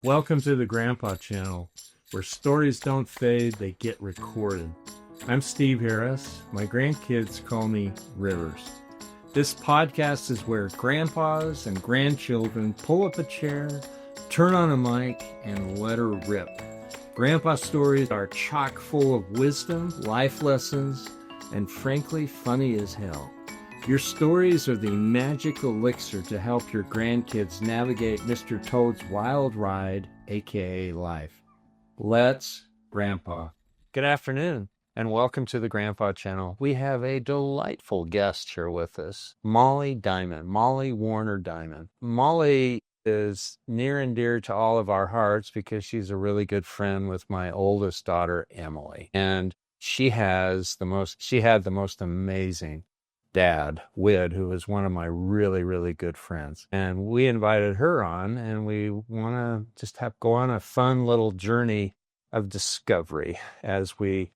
Welcome to the Grandpa Channel, where stories don't fade, they get recorded. I'm Steve Harris. My grandkids call me Rivers. This podcast is where grandpas and grandchildren pull up a chair, turn on a mic, and let her rip. Grandpa stories are chock full of wisdom, life lessons, and frankly, funny as hell. Your stories are the magic elixir to help your grandkids navigate Mr. Toad's wild ride, aka life. Let's Grandpa. Good afternoon, and welcome to the Grandpa Channel. We have a delightful guest here with us, Mollie Diamond, Mollie Warner Diamond. Mollie is near and dear to all of our hearts because she's a really good friend with my oldest daughter, Emily. And she had the most amazing dad, Wid, who is one of my really, really good friends. And we invited her on, and we want to just go on a fun little journey of discovery as we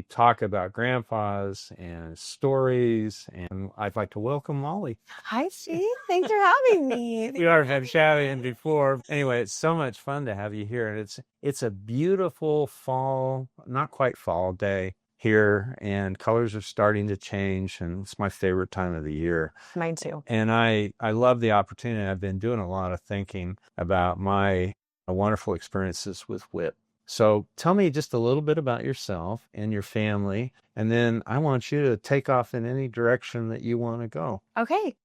talk about grandpas and stories. And I'd like to welcome Mollie. Hi, Steve. Thanks for having me. We already had chatting before. Anyway, it's so much fun to have you here. And it's a beautiful fall, not quite fall day here, and colors are starting to change, and it's my favorite time of the year. Mine too. And I love the opportunity. I've been doing a lot of thinking about my wonderful experiences with WHIP. So tell me just a little bit about yourself and your family, and then I want you to take off in any direction that you want to go. Okay.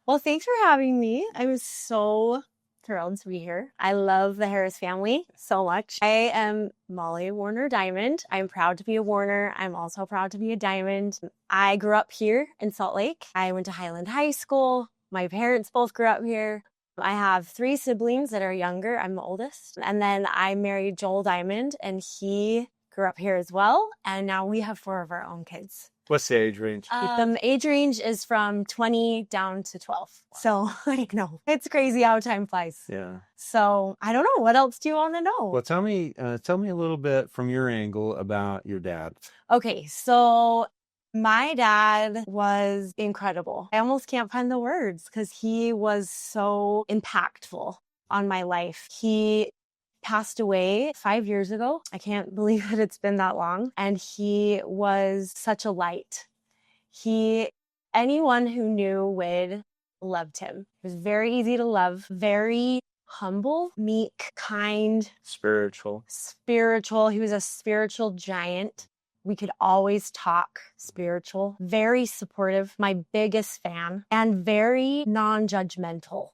Well, thanks for having me. I was so thrilled to be here. I love the Harris family so much. I am Mollie Warner Diamond. I'm proud to be a Warner. I'm also proud to be a Diamond. I grew up here in Salt Lake. I went to Highland High School. My parents both grew up here. I have 3 siblings that are younger. I'm the oldest. And then I married Joel Diamond, and he grew up here as well. And now we have 4 of our own kids. What's the age range? The age range is from 20 down to 12. So, I know. It's crazy how time flies. Yeah. So, I don't know. What else do you want to know? Well, tell me a little bit from your angle about your dad. Okay, so my dad was incredible. I almost can't find the words because he was so impactful on my life. He passed away 5 years ago. I can't believe that it's been that long. And he was such a light. Anyone who knew Wid loved him. He was very easy to love, very humble, meek, kind, Spiritual. He was a spiritual giant. We could always talk spiritual, very supportive, my biggest fan, and very non-judgmental.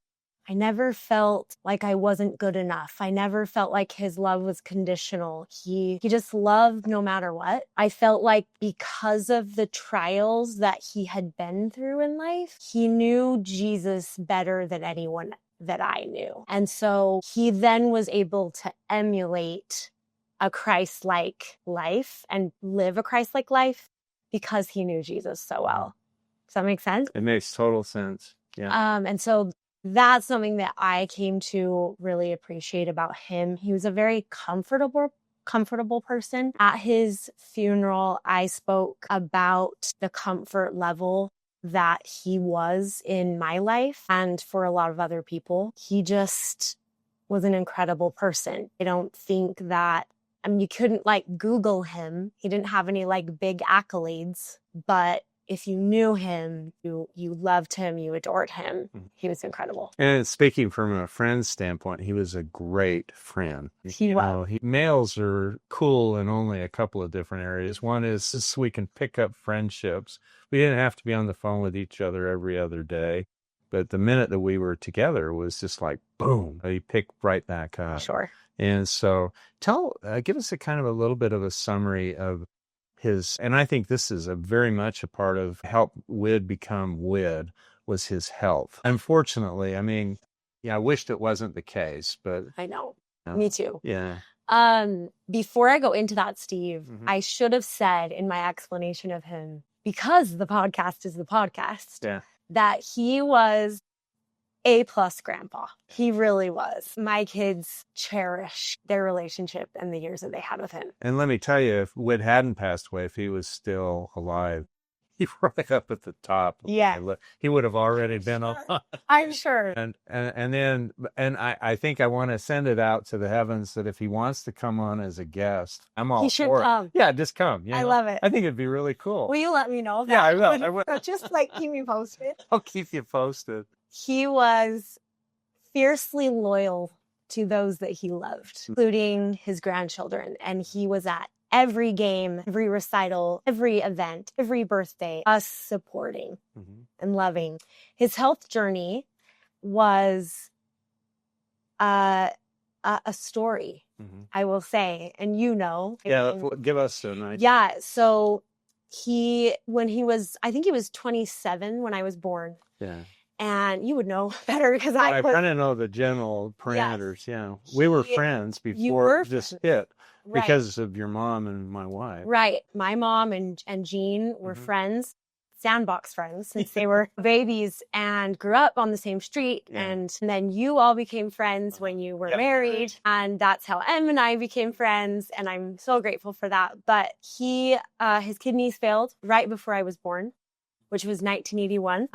I never felt like I wasn't good enough. I never felt like his love was conditional. He just loved no matter what. I felt like because of the trials that he had been through in life, he knew Jesus better than anyone that I knew. And so he then was able to emulate a Christ-like life and live a Christ-like life because he knew Jesus so well. Does that make sense? It makes total sense. Yeah. And so that's something that I came to really appreciate about him. He was a very comfortable person. At his funeral, I spoke about the comfort level that he was in my life and for a lot of other people. He just was an incredible person. I don't think that, you couldn't Google him. He didn't have any big accolades, but if you knew him, you loved him, you adored him. He was incredible. And speaking from a friend's standpoint, he was a great friend. He was. Males are cool in only a couple of different areas. One is so we can pick up friendships. We didn't have to be on the phone with each other every other day. But the minute that we were together was just boom, he picked right back up. Sure. And so give us a little bit of a summary of his, and I think this is very much a part of help Wid become Wid, was his health. Unfortunately, I wished it wasn't the case, but I know. Me too. Yeah. Before I go into that, Steve, I should have said in my explanation of him, because the podcast is the podcast, that he was A+ grandpa. He really was. My kids cherish their relationship and the years that they had with him. And let me tell you, if Wid hadn't passed away, if he was still alive, He right up at the top. Yeah. He would have already been up. I'm sure. And then I think I want to send it out to the heavens that if he wants to come on as a guest, I'm all He should for it. come. Yeah, just come. I love it. I think it'd be really cool. Will you let me know that? Yeah, I will. I will. Just like keep me posted. I'll keep you posted. He was fiercely loyal to those that he loved, including his grandchildren. And he was at every game, every recital, every event, every birthday, us supporting and loving. His health journey was a story, I will say. And Yeah, give us an idea. Yeah, so when he was, I think he was 27 when I was born. Yeah. And you would know better because I kind of know the general parameters. Yes. Yeah. We were friends before this hit because of your mom and my wife. Right. My mom and Jean were friends, sandbox friends, since they were babies and grew up on the same street. Yeah. And then you all became friends when you were married. And that's how Em and I became friends. And I'm so grateful for that. But his kidneys failed right before I was born, which was 1981.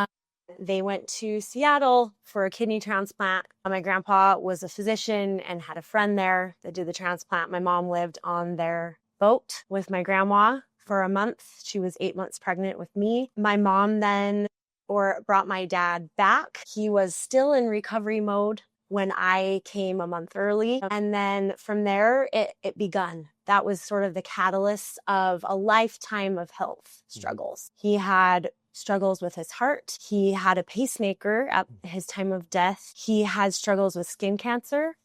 They went to Seattle for a kidney transplant. My grandpa was a physician and had a friend there that did the transplant. My mom lived on their boat with my grandma for a month. She was 8 months pregnant with me. My mom then brought my dad back. He was still in recovery mode when I came a month early. And then from there, it begun. That was sort of the catalyst of a lifetime of health struggles. He had struggles with his heart. He had a pacemaker at his time of death. He had struggles with skin cancer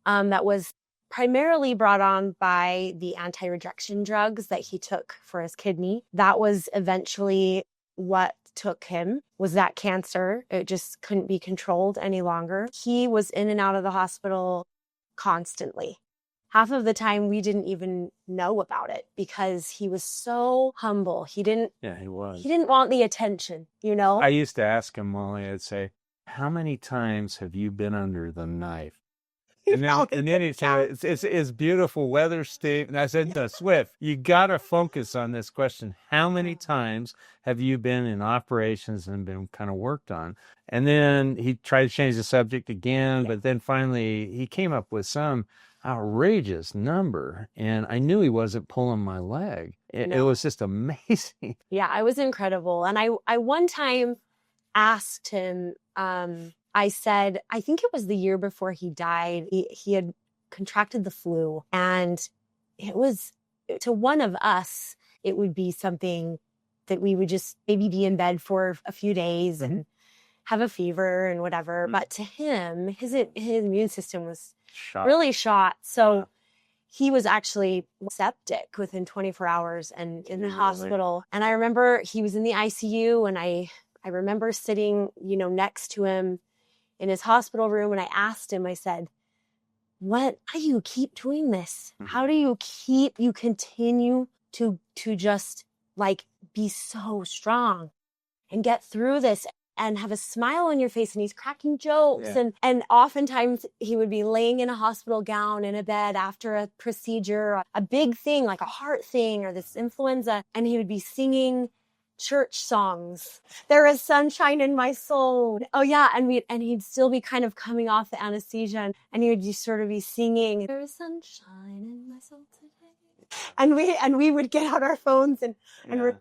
that was primarily brought on by the anti-rejection drugs that he took for his kidney. That was eventually what took him, was that cancer. It just couldn't be controlled any longer. He was in and out of the hospital constantly. Half of the time we didn't even know about it because he was so humble. He was. He didn't want the attention, I used to ask him, Mollie, I'd say, how many times have you been under the knife? And then he'd say, it's beautiful weather, Steve. And I said, no, Swift, you got to focus on this question. How many times have you been in operations and been kind of worked on? And then he tried to change the subject again, but then finally he came up with some outrageous number, and I knew he wasn't pulling my leg. It was just amazing. Yeah, it was incredible. And I one time asked him, I said, I think it was the year before he died, he had contracted the flu, and it was, to one of us, it would be something that we would just maybe be in bed for a few days and have a fever and whatever. But to him, his immune system was really shot. So he was actually septic within 24 hours and in the hospital. And I remember he was in the ICU, and I remember sitting, next to him in his hospital room. And I asked him, I said, how do you keep doing this? How do you continue to just be so strong and get through this and have a smile on your face? And he's cracking jokes. Yeah. And oftentimes he would be laying in a hospital gown in a bed after a procedure, a big thing like a heart thing or this influenza. And he would be singing church songs. There is sunshine in my soul. Oh yeah. And he'd still be kind of coming off the anesthesia, and he would just sort of be singing, there is sunshine in my soul today. And we would get out our phones and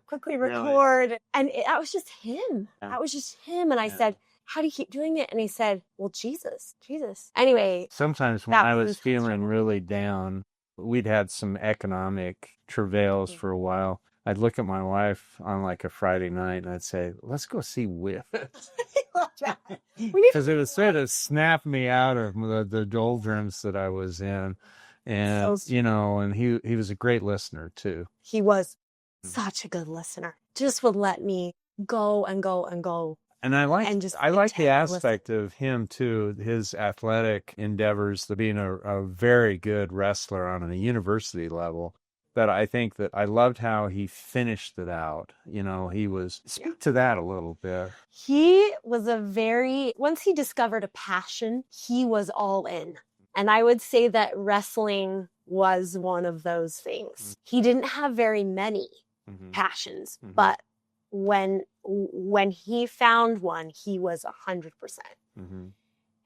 quickly record. Really? And that was just him. Yeah. That was just him. And I said, how do you keep doing it? And he said, well, Jesus. Anyway. Sometimes when I was feeling really down, we'd had some economic travails for a while. I'd look at my wife on like a Friday night and I'd say, let's go see Whip. Because it would sort of snap me out of the doldrums that I was in. And, and he was a great listener too. He was such a good listener. Just would let me go and go and go. And I like the aspect of him too, his athletic endeavors, to being a very good wrestler on a university level. But I think that I loved how he finished it out. Speak to that a little bit. He was once he discovered a passion, he was all in. And I would say that wrestling was one of those things. He didn't have very many passions, but when he found one, he was 100%. Mm-hmm.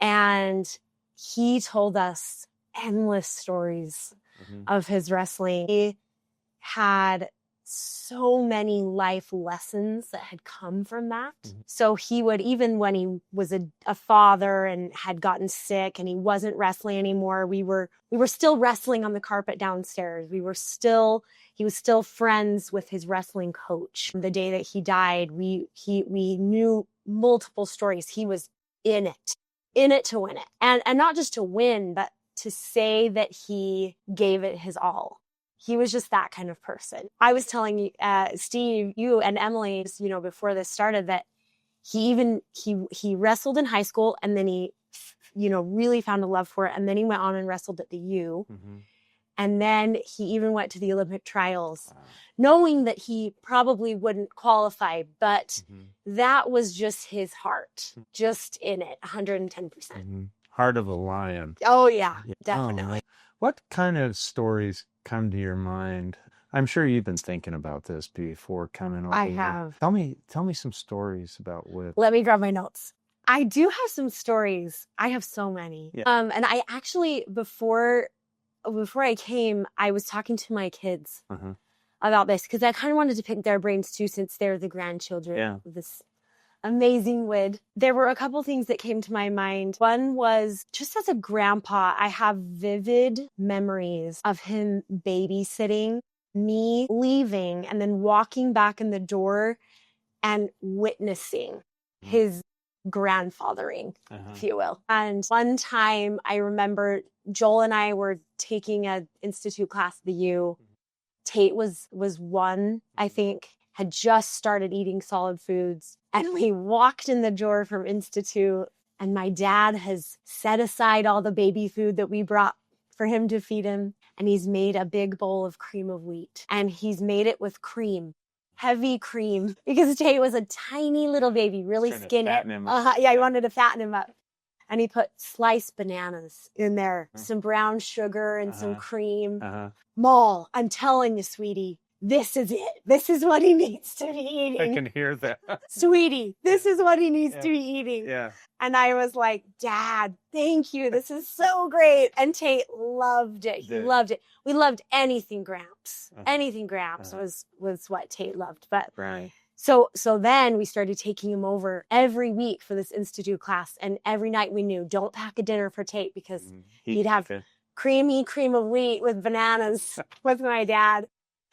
And he told us endless stories of his wrestling. He had so many life lessons that had come from that. So he would, even when he was a father and had gotten sick and he wasn't wrestling anymore, we were still wrestling on the carpet downstairs. He was still friends with his wrestling coach. The day that he died, we knew multiple stories. He was in it to win it. And not just to win, but to say that he gave it his all. He was just that kind of person. I was telling you, Steve, you and Emily, before this started, that he wrestled in high school, and then he, really found a love for it. And then he went on and wrestled at the U. Mm-hmm. And then he even went to the Olympic trials, knowing that he probably wouldn't qualify, but that was just his heart, just in it, 110%. Mm-hmm. Heart of a lion. Oh, yeah, definitely. Oh, what kind of stories come to your mind? I'm sure you've been thinking about this before coming over. I have. Tell me some stories about Whip. Let me grab my notes. I do have some stories. I have so many. Yeah. And I actually, before I came, I was talking to my kids about this, because I kind of wanted to pick their brains too, since they're the grandchildren of this amazing Wid. There were a couple things that came to my mind. One was, just as a grandpa, I have vivid memories of him babysitting, me leaving, and then walking back in the door and witnessing his grandfathering, if you will. And one time I remember Joel and I were taking an institute class at the U. Tate was one, I think, had just started eating solid foods. And we walked in the door from institute, and my dad has set aside all the baby food that we brought for him to feed him. And he's made a big bowl of cream of wheat, and he's made it with cream. Heavy cream, because Tate was a tiny little baby, really skinny. He wanted to fatten him up. And he put sliced bananas in there, some brown sugar and some cream. Moll, I'm telling you, sweetie, this is it. This is what he needs to be eating. I can hear that. Sweetie, this is what he needs to be eating. Yeah. And I was like, Dad, thank you. This is so great. And Tate loved it. He loved it. We loved anything Gramps. Anything Gramps was what Tate loved. But so then we started taking him over every week for this institute class. And every night we knew, don't pack a dinner for Tate, because he'd have creamy cream of wheat with bananas with my dad.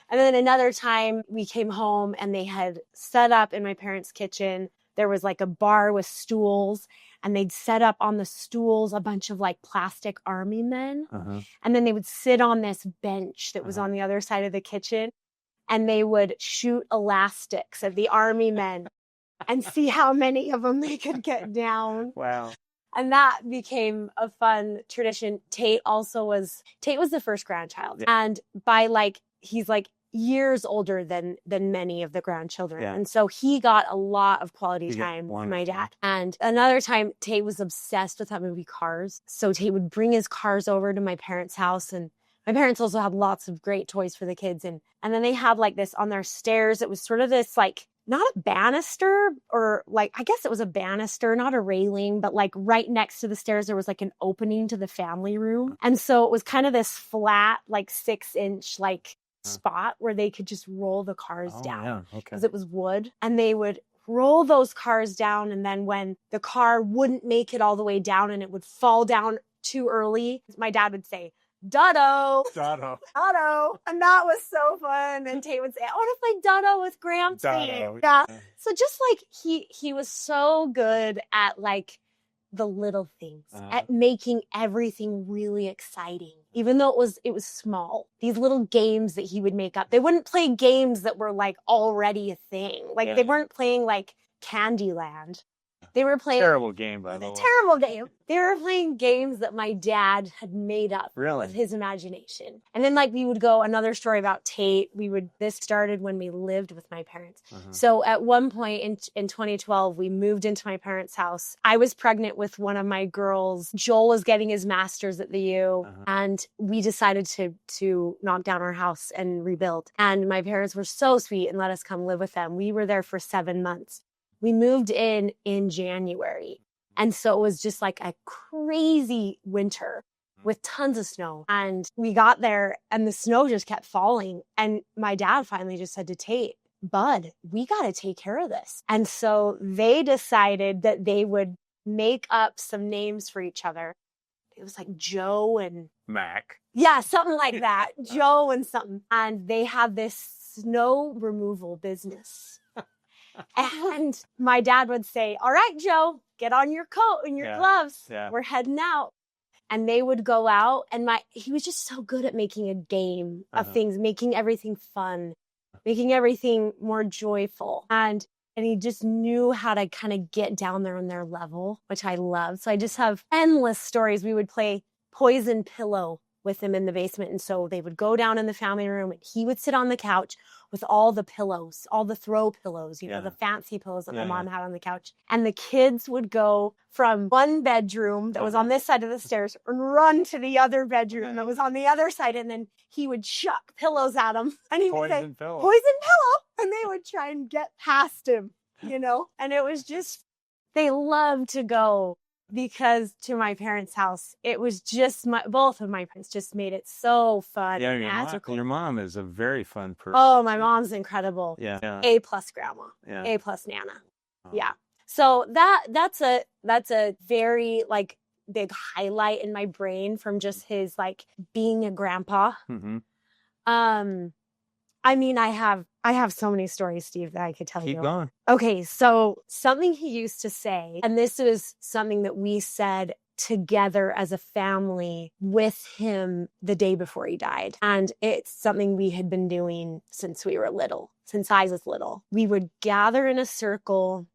And then another time we came home, and they had set up in my parents' kitchen. There was like a bar with stools, and they'd set up on the stools a bunch of like plastic army men. And then they would sit on this bench that was on the other side of the kitchen, and they would shoot elastics at the army men and see how many of them they could get down. Wow. And that became a fun tradition. Tate was the first grandchild. And he's like years older than many of the grandchildren. And so he got a lot of quality time with my dad. And another time, Tate was obsessed with that movie Cars. So Tate would bring his cars over to my parents' house, and my parents also had lots of great toys for the kids. And then they had like this on their stairs. It was sort of this like, not a banister, or like, I guess it was a banister, not a railing, but like right next to the stairs, there was like an opening to the family room. And so it was kind of this flat, like 6-inch, like spot where they could just roll the cars down, because it was wood, and they would roll those cars down. And then when the car wouldn't make it all the way down and it would fall down too early, my dad would say, Duddo. And that was so fun. And Tate would say, I want to play Duddo with Grampsy. Yeah. So just like he was so good at like the little things, at making everything really exciting, even though it was small. These little games that he would make up. They wouldn't play games that were like already a thing. Like they weren't playing like Candyland. They were playing Terrible game, by the way. terrible game. They were playing games that my dad had made up Really? with his imagination. And then like we would go another story about Tate. This started when we lived with my parents. So at one point in 2012, we moved into my parents' house. I was pregnant with one of my girls. Joel was getting his master's at the U. And we decided to knock down our house and rebuild. And my parents were so sweet and let us come live with them. We were there for 7 months. We moved in January. And so it was just like a crazy winter with tons of snow. And we got there and the snow just kept falling. And my dad finally just said to Tate, Bud, we got to take care of this. And so they decided that they would make up some names for each other. It was like Joe and Mac. Yeah, something like that. Joe and something. And they had this snow removal business. And my dad would say, all right, Joe, get on your coat and your gloves. Yeah. We're heading out. And they would go out. And he was just so good at making a game of things, making everything fun, making everything more joyful. And he just knew how to kind of get down there on their level, which I love. So I just have endless stories. We would play poison pillow with him in the basement. And so they would go down in the family room and he would sit on the couch with all the pillows, all the throw pillows, you know, the fancy pillows that my mom had on the couch. And the kids would go from one bedroom that was on this side of the stairs and run to the other bedroom that was on the other side. And then he would chuck pillows at them. And he would say, poison pillow. And they would try and get past him, you know? And it was just, they loved to go. Because to my parents' house, it was just both of my parents just made it so fun. Yeah, your mom is a very fun person. Oh, my mom's incredible. Yeah. A+ grandma. Yeah. A+ nana. Yeah. So that's a very like big highlight in my brain from just his like being a grandpa. I mean, I have so many stories, Steve, that I could tell you. Keep going. Okay, so something he used to say, and this was something that we said together as a family with him the day before he died. And it's something we had been doing since we were little, since I was little. We would gather in a circle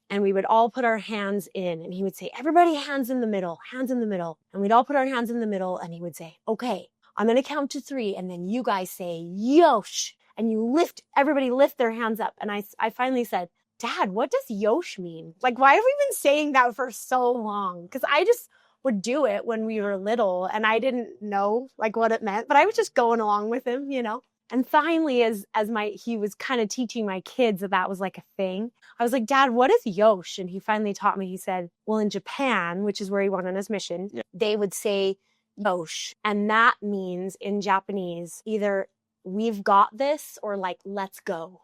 and we would all put our hands in. And he would say, everybody hands in the middle, hands in the middle. And we'd all put our hands in the middle. And he would say, okay, I'm going to count to 3. And then you guys say, Yosh. And everybody lift their hands up. And I finally said, Dad, what does Yosh mean? Like, why have we been saying that for so long? Because I just would do it when we were little and I didn't know like what it meant, but I was just going along with him, you know? And finally, as he was kind of teaching my kids that was like a thing, I was like, Dad, what is Yosh? And he finally taught me. He said, well, in Japan, which is where he went on his mission, they would say Yosh. And that means in Japanese, either we've got this or like, let's go.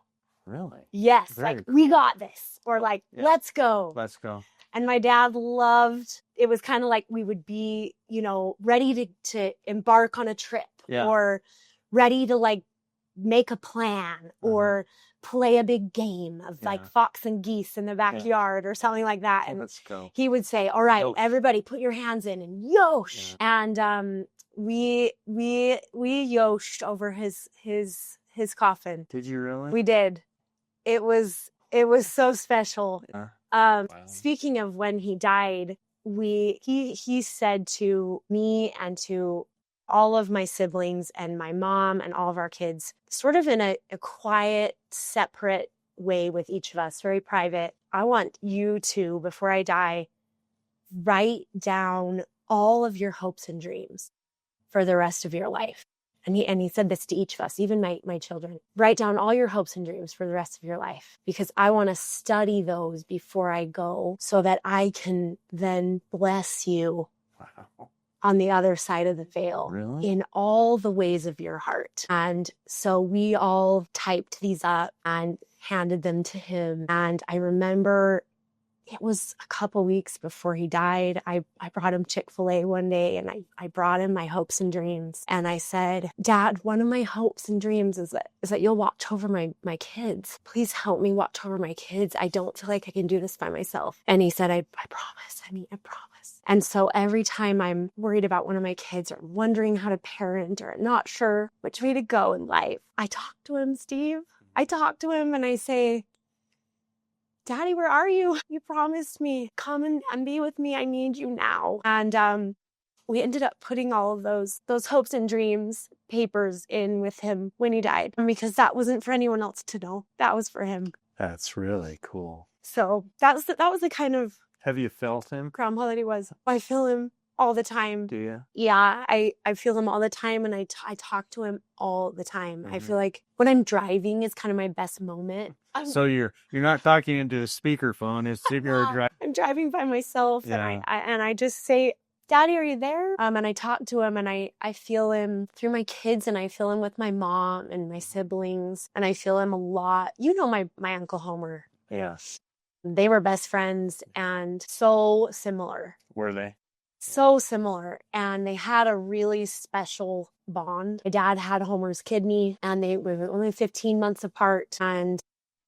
Really? Yes. Very like, we got this or like, let's go. Let's go. And my dad loved, it was kind of like we would be, you know, ready to embark on a trip or ready to like make a plan or play a big game of like fox and geese in the backyard or something like that. And let's go. He would say, all right, everybody put your hands in and Yosh. And we Yoshed over his coffin. Did you really? We did. It was so special. Wow. Speaking of when he died, he said to me and to all of my siblings and my mom and all of our kids, sort of in a quiet, separate way with each of us, very private. I want you to, before I die, write down all of your hopes and dreams for the rest of your life. And he said this to each of us, even my children. Write down all your hopes and dreams for the rest of your life, because I want to study those before I go so that I can then bless you on the other side of the veil in all the ways of your heart. And so we all typed these up and handed them to him. And I remember it was a couple weeks before he died. I brought him Chick-fil-A one day and I brought him my hopes and dreams. And I said, Dad, one of my hopes and dreams is that you'll watch over my kids. Please help me watch over my kids. I don't feel like I can do this by myself. And he said, I promise, honey, I promise. And so every time I'm worried about one of my kids or wondering how to parent or not sure which way to go in life, I talk to him, Steve. I talk to him and I say, Daddy, where are you? You promised me. Come and be with me. I need you now. And we ended up putting all of those hopes and dreams papers in with him when he died, because that wasn't for anyone else to know. That was for him. That's really cool. So that was the kind of Have you felt him? grandpa that he was. I feel him all the time. Do you? Yeah, I feel him all the time, and I talk to him all the time. I feel like when I'm driving is kind of my best moment. So you're not talking into a speakerphone. It's if you're driving. I'm driving by myself, Yeah. and I just say, Daddy, are you there? And I talk to him, and I feel him through my kids, and I feel him with my mom and my siblings, and I feel him a lot. You know, my Uncle Homer. Yes. They were best friends and so similar. Were they? So similar. And they had a really special bond. My dad had Homer's kidney, and they were only 15 months apart. And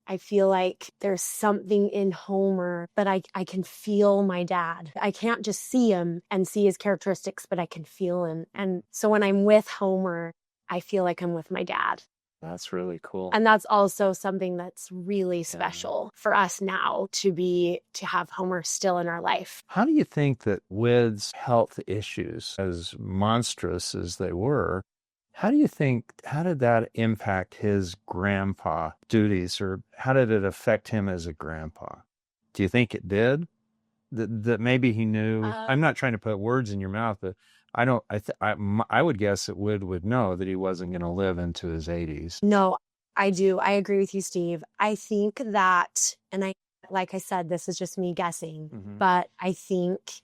I feel like there's something in Homer, but I can feel my dad. I can't just see him and see his characteristics, but I can feel him. And so when I'm with Homer, I feel like I'm with my dad. That's really cool. And that's also something that's really special for us now to have Homer still in our life. How do you think that Wid's health issues, as monstrous as they were, how did that impact his grandpa duties, or how did it affect him as a grandpa? Do you think it did? That maybe he knew. I'm not trying to put words in your mouth, but I would guess that Wid would know that he wasn't going to live into his 80s. No, I do. I agree with you, Steve. I think that, and like I said, this is just me guessing, but I think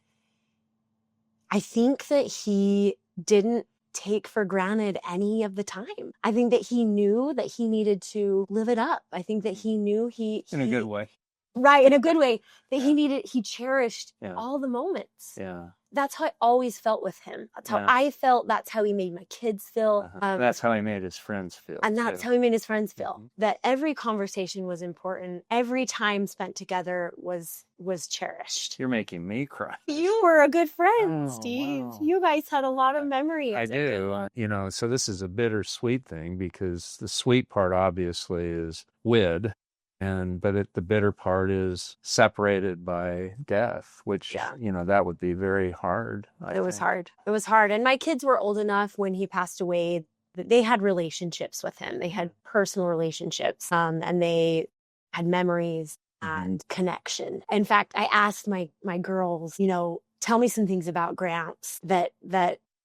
that he didn't take for granted any of the time. I think that he knew that he needed to live it up. I think that he knew in a good way. Right, in a good way, that he cherished all the moments. Yeah. That's how I always felt with him. That's how I felt. That's how he made my kids feel. That's how he made his friends feel. And that's how he made his friends feel. That every conversation was important. Every time spent together was cherished. You're making me cry. You were a good friend, Steve. Wow. You guys had a lot of memories. I do. So this is a bittersweet thing, because the sweet part obviously is Wid. But the bitter part is separated by death, which, that would be very hard. It was hard. It was hard. And my kids were old enough when he passed away that they had relationships with him. They had personal relationships, and they had memories and connection. In fact, I asked my girls, tell me some things about Gramps that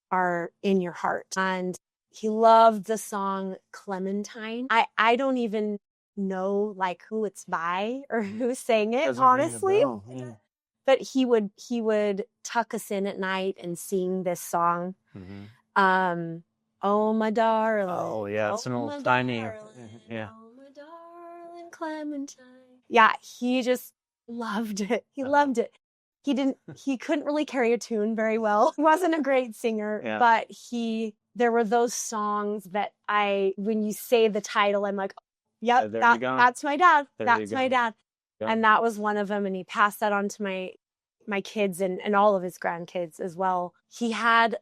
are in your heart. And he loved the song Clementine. I don't even know like who it's by or who sang it, honestly. But he would tuck us in at night and sing this song. Oh my darling. Oh yeah, it's an old tiny. Yeah. Oh my darling Clementine. Yeah, he just loved it. He loved it. He couldn't really carry a tune very well. He wasn't a great singer, but there were those songs that when you say the title, I'm like, yep, that's my dad. That's my dad. Yep. And that was one of them. And he passed that on to my kids and all of his grandkids as well. He had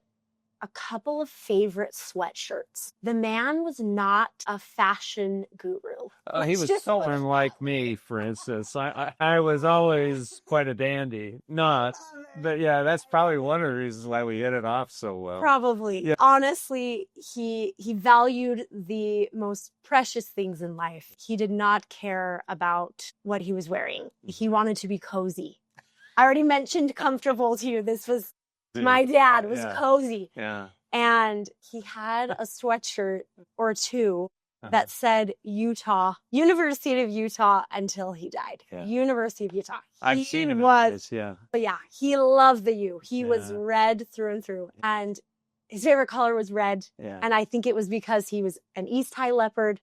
a couple of favorite sweatshirts. The man was not a fashion guru. He was so unlike me, for instance. I was always quite a dandy. But yeah, that's probably one of the reasons why we hit it off so well. Probably. Yeah. Honestly, he valued the most precious things in life. He did not care about what he was wearing. He wanted to be cozy. I already mentioned comfortable to you. This was my dad was cozy. Yeah. And he had a sweatshirt or two that said University of Utah until he died. Yeah. University of Utah. I've seen him. But yeah, he loved the U. He was red through and through. And his favorite color was red. Yeah. And I think it was because he was an East High Leopard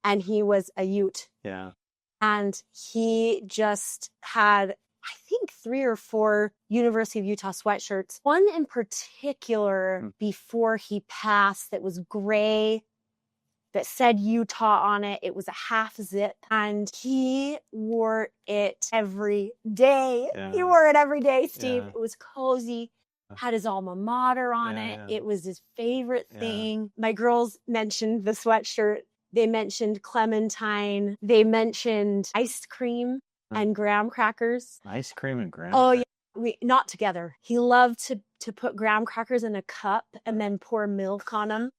and he was a Ute. Yeah. And he just had, I think, 3 or 4 University of Utah sweatshirts. One in particular before he passed that was gray that said Utah on it. It was a half zip and he wore it every day. Yeah. He wore it every day, Steve. Yeah. It was cozy. Had his alma mater on it. Yeah. It was his favorite thing. My girls mentioned the sweatshirt. They mentioned Clementine. They mentioned ice cream. and graham crackers. Ice cream and graham. Oh yeah, we not together. He loved to put graham crackers in a cup and then pour milk on them.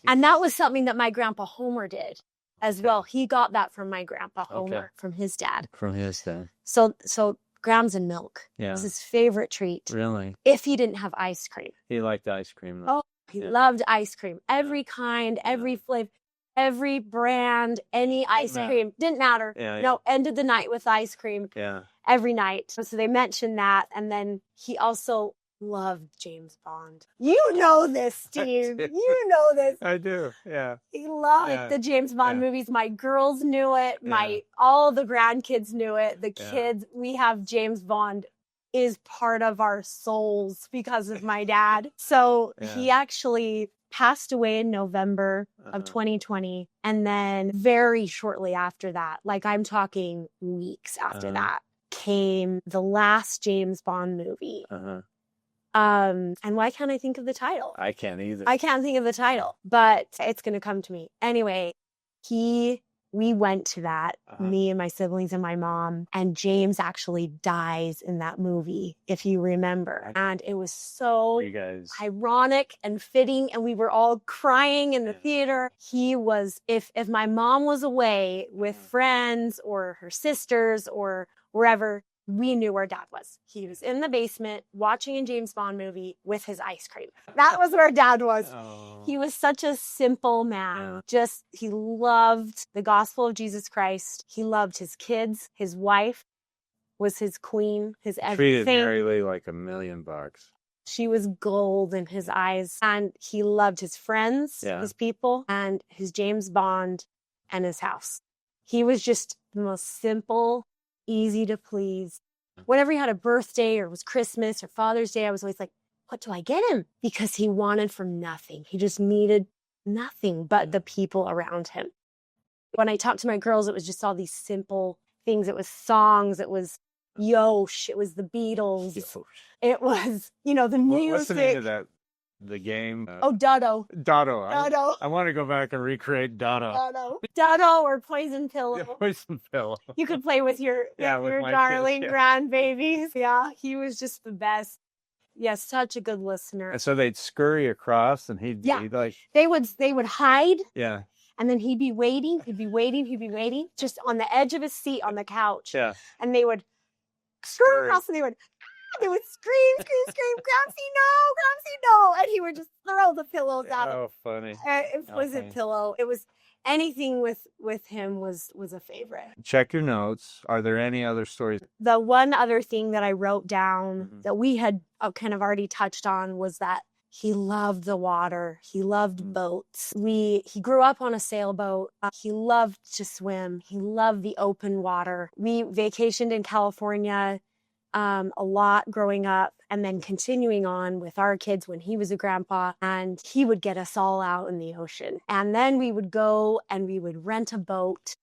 And that was something that my grandpa Homer did as well. He got that from my grandpa Homer, from his dad. From his dad. So grams and milk was his favorite treat. Really? If he didn't have ice cream. He liked ice cream, though. Oh, he loved ice cream. Every kind, every flavor, every brand, any ice cream. Didn't matter. No, ended the night with ice cream. Yeah. Every night. So they mentioned that. And then he also loved James Bond. You know this, Steve. You know this. I do. Yeah. He loved the James Bond movies. My girls knew it. All the grandkids knew it. The kids, we have James Bond is part of our souls because of my dad. So he actually passed away in November of 2020. And then very shortly after that, like I'm talking weeks after that, came the last James Bond movie. And why can't I think of the title? I can't either. I can't think of the title, but it's going to come to me. Anyway, we went to that, me and my siblings and my mom, and James actually dies in that movie, if you remember. And it was so ironic and fitting, and we were all crying in the theater. He was, if my mom was away with friends or her sisters or wherever, we knew where dad was. He was in the basement watching a James Bond movie with his ice cream. That was where dad was. He was such a simple man. He loved the gospel of Jesus Christ. He loved his kids. His wife was his queen, his everything. Treated Mary Lee like $1,000,000. She was gold in his eyes. And he loved his friends, his people, and his James Bond and his house. He was just the most simple, easy to please. Whenever he had a birthday or it was Christmas or Father's Day, I was always like, what do I get him? Because he wanted for nothing. He just needed nothing but the people around him. When I talked to my girls, it was just all these simple things. It was songs. It was Yosh. It was the Beatles. It was, the music. What's the name of that? The game? Duddo. Duddo. I want to go back and recreate Duddo. Duddo or Poison Pillow. Yeah, Poison Pillow. You could play with your darling grandbabies. Yeah, he was just the best. Yeah, such a good listener. And so they'd scurry across, and he'd like they would hide. Yeah. And then he'd be waiting, just on the edge of his seat on the couch. Yeah. And they would scurry across, and they would scream, Gramsci, no. And he would just throw the pillows out. Oh, funny. It wasn't pillow. It was anything with him was a favorite. Check your notes. Are there any other stories? The one other thing that I wrote down that we had kind of already touched on was that he loved the water. He loved boats. He grew up on a sailboat. He loved to swim. He loved the open water. We vacationed in California a lot growing up, and then continuing on with our kids when he was a grandpa, and he would get us all out in the ocean. And then we would go and we would rent a boat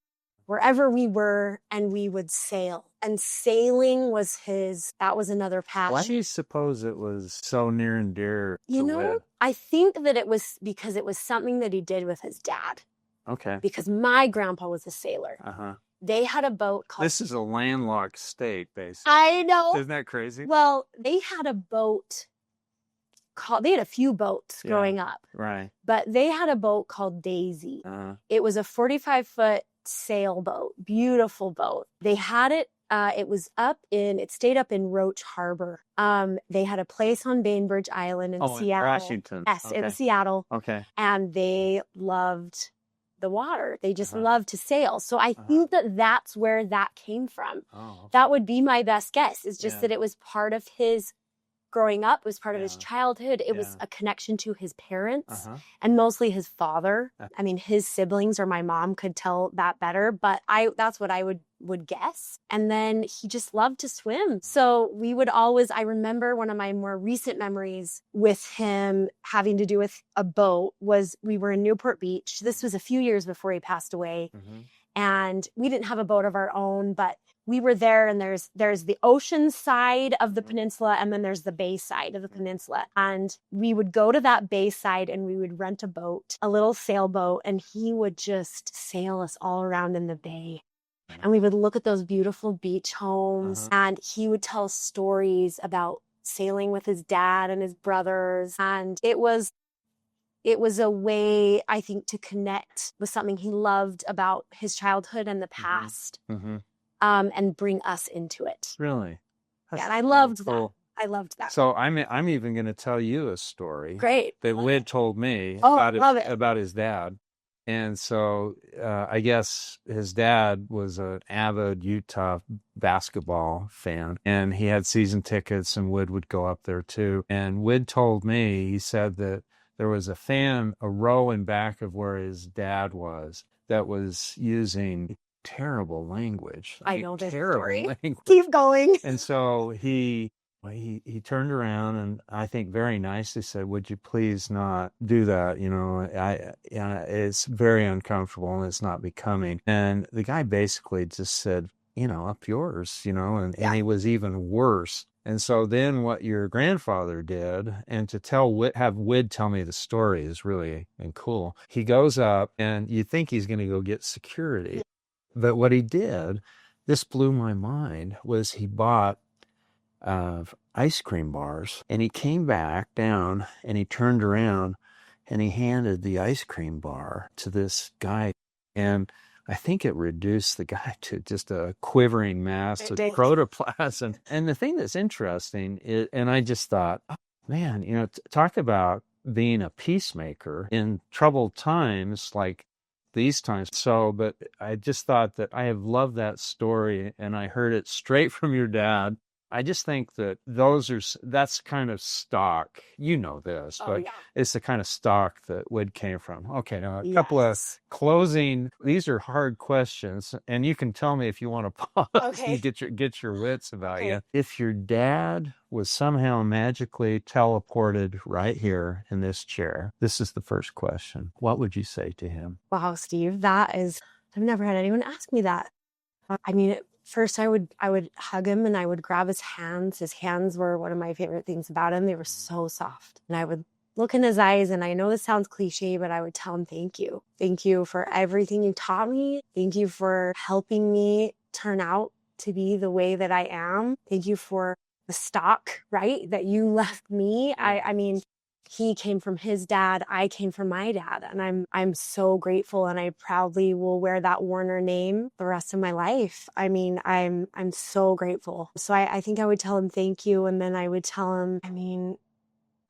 wherever we were, and we would sail. And sailing was that was another passion. Why do you suppose it was so near and dear to Liv? I think that it was because it was something that he did with his dad. Okay. Because my grandpa was a sailor. They had a boat called... This is a landlocked state, basically. I know. Isn't that crazy? Well, they had a boat called... They had a few boats growing up. Right. But they had a boat called Daisy. It was a 45-foot sailboat. Beautiful boat. They had it... It stayed up in Roach Harbor. They had a place on Bainbridge Island in Seattle. In Washington. Yes, in Seattle. Okay. And they loved the water. They just love to sail. So I think that's where that came from. That would be my best guess. It's just that it was part of his growing up. It was part of his childhood. It was a connection to his parents and mostly his father. I mean, his siblings or my mom could tell that better, but that's what I would guess. And then he just loved to swim. So we would always, I remember one of my more recent memories with him having to do with a boat was we were in Newport Beach. This was a few years before he passed away. And we didn't have a boat of our own, but we were there, and there's the ocean side of the peninsula, and then there's the bay side of the peninsula. And we would go to that bay side, and we would rent a boat, a little sailboat, and he would just sail us all around in the bay. And we would look at those beautiful beach homes, and he would tell stories about sailing with his dad and his brothers. And it was a way, I think, to connect with something he loved about his childhood and the past, and bring us into it. Really? Yeah, and I loved that. I loved that. So I'm even going to tell you a story. Great. That Wid told me about his dad. And so I guess his dad was an avid Utah basketball fan, and he had season tickets, and Wid would go up there too. And Wid told me, he said that there was a fan a row in back of where his dad was that was using terrible language. I know this terrible story. Language. Keep going. And so he turned around and I think very nicely said, "Would you please not do that? You know, it's very uncomfortable and it's not becoming." And the guy basically just said, "You know, up yours," you know, and he was even worse. And so then what your grandfather did, and to have Wid tell me the story is really cool. He goes up and you think he's going to go get security. But what he did, this blew my mind, was he bought ice cream bars, and he came back down and he turned around and he handed the ice cream bar to this guy, and I think it reduced the guy to just a quivering mass of protoplasm. And the thing that's interesting is, and I just thought, oh, man, you know, talk about being a peacemaker in troubled times like these times. So, but I just thought that I have loved that story, and I heard it straight from your dad. I just think that that's kind of stock. You know this, but it's the kind of stock that Wid came from. Okay, now a couple of closing. These are hard questions, and you can tell me if you want to pause. Okay. You get your wits about you. If your dad was somehow magically teleported right here in this chair, this is the first question. What would you say to him? Wow, Steve, I've never had anyone ask me that. I mean, first I would hug him and I would grab his hands. His hands were one of my favorite things about him. They were so soft. And I would look in his eyes, and I know this sounds cliche, but I would tell him, thank you. Thank you for everything you taught me. Thank you for helping me turn out to be the way that I am. Thank you for the stock, right, that you left me. I mean, he came from his dad. I came from my dad. And I'm so grateful, and I proudly will wear that Warner name the rest of my life. I mean, I'm so grateful. So I think I would tell him thank you. And then I would tell him, I mean,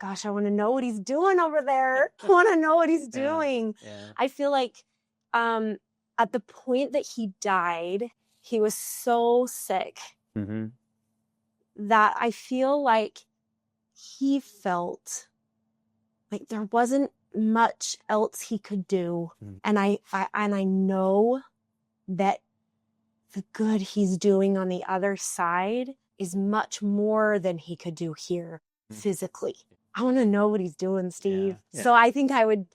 gosh, I want to know what he's doing over there. I want to know what he's doing. Yeah. I feel like at the point that he died, he was so sick that I feel like he felt like there wasn't much else he could do. And I know that the good he's doing on the other side is much more than he could do here physically. I want to know what he's doing, Steve. Yeah. So I think I would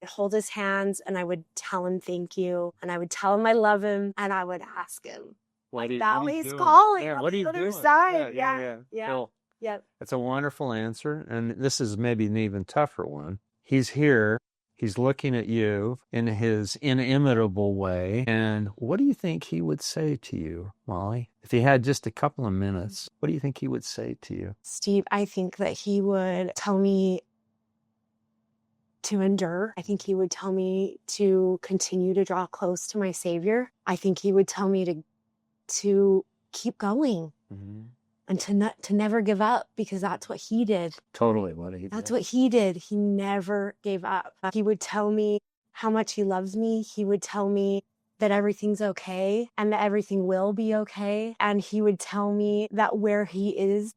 hold his hands, and I would tell him thank you, and I would tell him I love him, and I would ask him. What he's calling. Yeah, what are you doing? Side. Yeah. Cool. Yep. That's a wonderful answer. And this is maybe an even tougher one. He's here. He's looking at you in his inimitable way. And what do you think he would say to you, Mollie? If he had just a couple of minutes, what do you think he would say to you? Steve, I think that he would tell me to endure. I think he would tell me to continue to draw close to my Savior. I think he would tell me to keep going. And to never give up, because that's what he did. Totally what he did. That's what he did. He never gave up. He would tell me how much he loves me. He would tell me that everything's okay and that everything will be okay. And he would tell me that where he is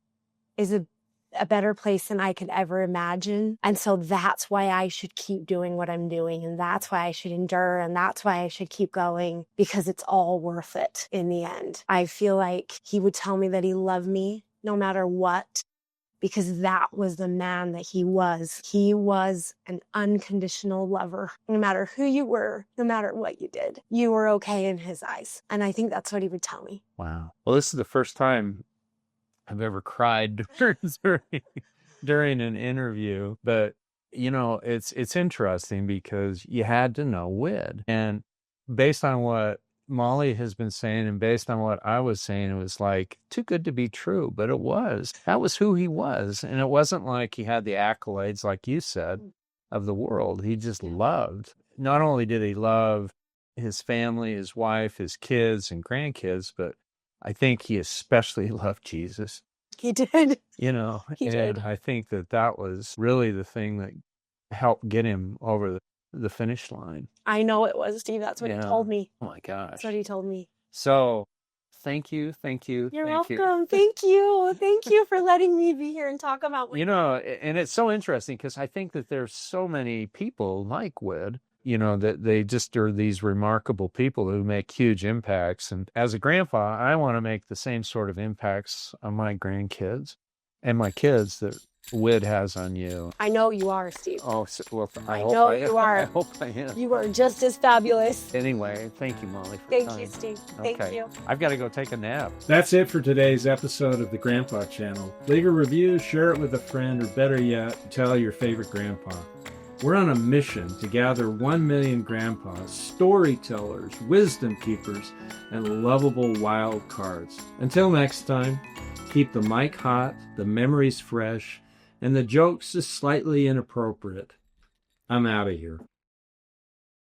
a better place than I could ever imagine. And so that's why I should keep doing what I'm doing. And that's why I should endure. And that's why I should keep going, because it's all worth it in the end. I feel like he would tell me that he loved me no matter what, because that was the man that he was. He was an unconditional lover. No matter who you were, no matter what you did, you were okay in his eyes. And I think that's what he would tell me. Wow. Well, this is the first time I've ever cried during an interview, but you know, it's interesting because you had to know Wid, and based on what Mollie has been saying, and based on what I was saying, it was like too good to be true, but it was. That was who he was. And it wasn't like he had the accolades, like you said, of the world. He just loved. Not only did he love his family, his wife, his kids and grandkids, but I think he especially loved Jesus. He did. You know, He and did. I think that was really the thing that helped get him over the finish line. I know it was, Steve. That's what he told me. Oh my gosh. That's what he told me. So thank you. You're welcome. Thank you. Thank you for letting me be here and talk about You know, and it's so interesting because I think that there's so many people like Wid, you know, that they just are these remarkable people who make huge impacts. And as a grandpa, I want to make the same sort of impacts on my grandkids and my kids that Wid has on you. I know you are, Steve. Oh, well, I know you are. I hope I am. You are just as fabulous. Anyway, thank you, Mollie, for Thank coming. you, Steve. Thank you. I've got to go take a nap. That's it for today's episode of the Grandpa Channel. Leave a review, share it with a friend, or better yet, tell your favorite grandpa. We're on a mission to gather 1 million grandpas, storytellers, wisdom keepers, and lovable wild cards. Until next time, keep the mic hot, the memories fresh, and the jokes is slightly inappropriate. I'm out of here.